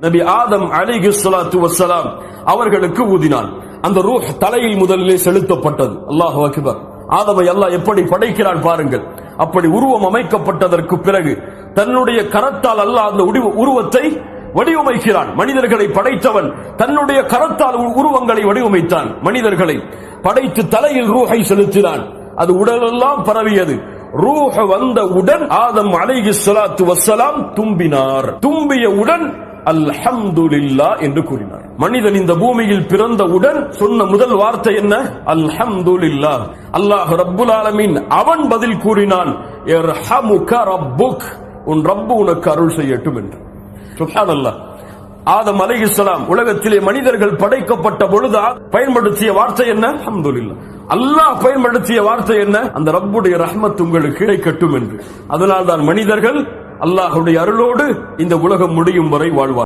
நபி ஆதம் அலைஹிஸ்ஸலாத்து வஸ்ஸலாம் அவர்களுக்கு ஊதினான். அந்த ரூஹ் தலையில் முதலிலே செலுத்தப்பட்டது. அல்லாஹு அக்பர். ஆதமை அல்லாஹ் எப்படி படைக்கிறான் பாருங்கள். அப்படி உருவம் அமைக்கப்பட்டதற்கு பிறகு தன்னுடைய கரத்தால் அல்லாஹ் அந்த உருவத்தை வடிவமைக்கிறான். மனிதர்களை படைத்தவன் தன்னுடைய கரத்தால் உருவங்களை வடிவமைத்தான். மனிதர்களை படைத்து தலையில் ரூஹை செலுத்தினான். அது உடலெல்லாம் பரவியது. ரூஹ் வந்தவுடன் ஆதம் அலைஹிஸ்ஸலாத்து வஸ்ஸலாம் தும்பினார். தும்பியவுடன் அல்ஹம்துலில்லாஹ் என்று கூறினார். மனிதன் இந்த பூமியில் பிறந்தவுடன் சொன்ன முதல் வார்த்தை என்ன? அல்ஹம்துலில்லாஹ். அல்லாஹ் ரப்புல் ஆலமீன் அவன் பதில் கூறினான், இர்ஹமுக ரப்புக், உன் ரப்பு உனக்கு அருள் செய்யட்டும் என்று. சுப்ஹானல்லாஹ். ஆதம் அலைஹிஸ்ஸலாம் உலகத்திலே மனிதர்கள் படைக்கப்பட்ட பொழுது பயன்படுத்திய வார்த்தை என்ன? அல்ஹம்துலில்லாஹ். அல்லாஹ் பயன்படுத்திய வார்த்தை என்ன? அந்த ரப்புடைய ரஹ்மத் உங்களுக்கு கிடைக்கட்டும் என்று. அதனால்தான் மனிதர்கள் அல்லாஹ்வுடைய அருளோடு இந்த உலகம் முடியும் வரை வாழ்வார்.